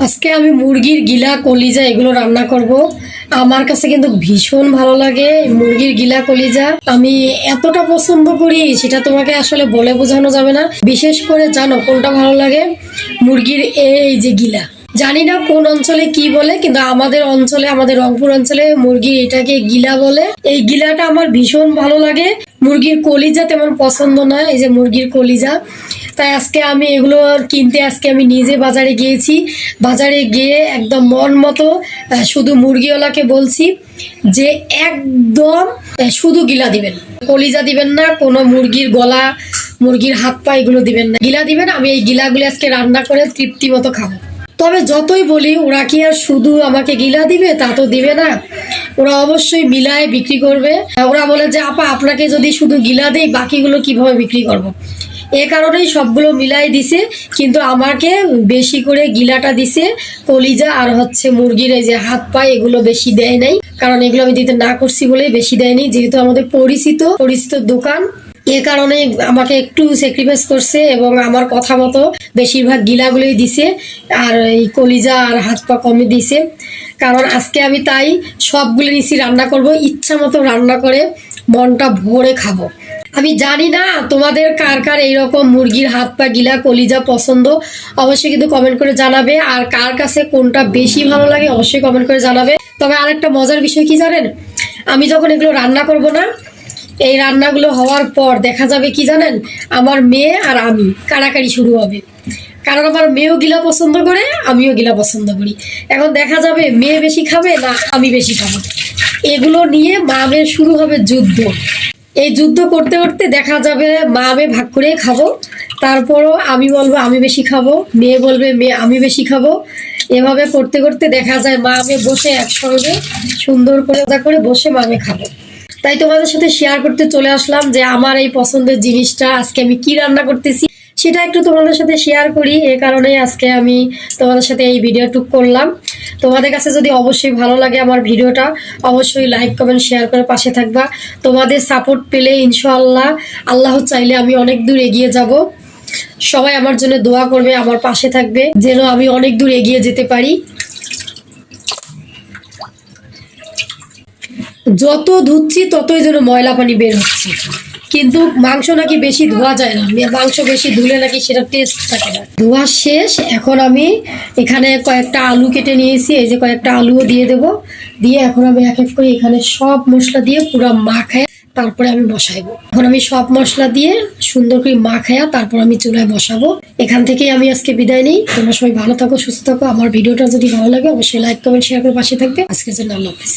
আজকে আমি মুরগির গিলা কলিজা এগুলো রান্না করব। আমার কাছে কিন্তু ভীষণ ভালো লাগে মুরগির গিলা কলিজা। আমি এতটা পছন্দ করি সেটা তোমাকে আসলে বলে বোঝানো যাবে না। বিশেষ করে জানো কোনটা ভালো লাগে? মুরগির এই যে গিলা। জানি না কোন অঞ্চলে কি বলে, কিন্তু আমাদের অঞ্চলে, আমাদের রংপুর অঞ্চলে মুরগির এটাকে গিলা বলে। এই গিলাটা আমার ভীষণ ভালো লাগে। মুরগির কলিজা তেমন পছন্দ নয়, এই যে মুরগির কলিজা। তাই আজকে আমি এগুলো কিনতে আমি নিজে বাজারে গিয়েছি। বাজারে গিয়ে একদম মন মতো শুধু মুরগিওয়ালাকে বলছি যে একদম শুধু গিলা দিবেন, কলিজা দিবেন না, কোনো মুরগির গলা, মুরগির হাত পা এগুলো দিবেন না, গিলা দিবেন। আমি এই গিলাগুলো আজকে রান্না করে তৃপ্তি মতো খাবো। তবে যতই বলি ওরা কি আর শুধু আমাকে গিলা দিবে? তা তো দিবে না, ওরা অবশ্যই মিলায় বিক্রি করবে। ওরা বলে যে আপা আপনাকে যদি শুধু গিলা দেই বাকিগুলো কিভাবে বিক্রি করব। এ কারণেই সবগুলো মিলাই দিছে, কিন্তু আমাকে বেশি করে গিলাটা দিছে। কলিজা আর হচ্ছে মুরগির এই যে হাত পা এগুলো বেশি দেয় নাই, কারণ এগুলো আমি দিতে না করছি বলেই বেশি দেয়নি, যেহেতু আমাদের পরিচিত দোকান। এ কারণে আমাকে একটু স্যাক্রিফাইস করছে এবং আমার কথা মতো বেশিরভাগ গিলাগুলোই দিছে, আর এই কলিজা আর হাত পা কমে দিছে। কারণ আজকে আমি তাই সবগুলো নিছি, রান্না করব, ইচ্ছা মতো রান্না করে মনটা ভরে খাবো। আমি জানি না তোমাদের কার কার এইরকম মুরগির হাত পা গিলা কলিজা পছন্দ, অবশ্যই কিন্তু কমেন্ট করে জানাবে। আর কার কাছে কোনটা বেশি ভালো লাগে অবশ্যই কমেন্ট করে জানাবে। তবে আরেকটা মজার বিষয় কি জানেন? আমি যখন এগুলো রান্না করব না, এই রান্নাগুলো হওয়ার পর দেখা যাবে কি জানেন, আমার মেয়ে আর আমি কাড়াকাড়ি শুরু হবে। কারণ আমার মেয়েও গিলা পছন্দ করে, আমিও গিলা পছন্দ করি। এখন দেখা যাবে মেয়ে বেশি খাবে না আমি বেশি খাবো, এগুলো নিয়ে মা মেয়ের শুরু হবে যুদ্ধ। এই যুদ্ধ করতে করতে দেখা যাবে মা মেয়ে ভাগ করে খাবো। তারপরও আমি বলবো আমি বেশি খাবো, মেয়ে বলবে মেয়ে আমি বেশি খাবো। এভাবে করতে করতে দেখা যায় মা মেয়ে বসে একসঙ্গে সুন্দর করে বসে মা মেয়ে খাবো। তাই তোমাদের সাথে শেয়ার করতে চলে আসলাম যে আমার এই পছন্দের জিনিসটা আজকে আমি কি রান্না করতেছি সেটা একটু তোমাদের সাথে শেয়ার করি। এ কারণেই আজকে আমি তোমাদের সাথে এই ভিডিওটুক করলাম। তোমাদের কাছে যদি অবশ্যই ভালো লাগে আমার ভিডিওটা, অবশ্যই লাইক কমেন্ট শেয়ার করে পাশে থাকবা। তোমাদের সাপোর্ট পেলে ইনশাআল্লাহ, আল্লাহ চাইলে আমি অনেক দূর এগিয়ে যাব। সবাই আমার জন্য দোয়া করবে, আমার পাশে থাকবে, যেন আমি অনেক দূর এগিয়ে যেতে পারি। যত ধুচ্ছি ততই যেন ময়লা পানি বের হচ্ছে, কিন্তু মাংস নাকি বেশি ধোয়া যায় না। মাংস বেশি ধুলে নাকি সেটা টেস্ট থাকে না। ধোয়া শেষ। এখন আমি এখানে কয়েকটা আলু কেটে নিয়েছি, এই যে কয়েকটা আলুও দিয়ে দেব। দিয়ে এখন আমি এক এক করে এখানে সব মশলা দিয়ে পুরো মাখায় তারপরে আমি বসাইবো। এখন আমি সব মশলা দিয়ে সুন্দর করে মাখায়া তারপর আমি চুলায় বসাবো। এখান থেকেই আমি আজকে বিদায় নিই। তোমরা সবাই ভালো থাকো, সুস্থ থাকো। আমার ভিডিওটা যদি ভালো লাগে অবশ্যই লাইক কমেন্ট শেয়ার করে পাশে থাকবে। আজকের জন্য আল্লাহ হাফেজ।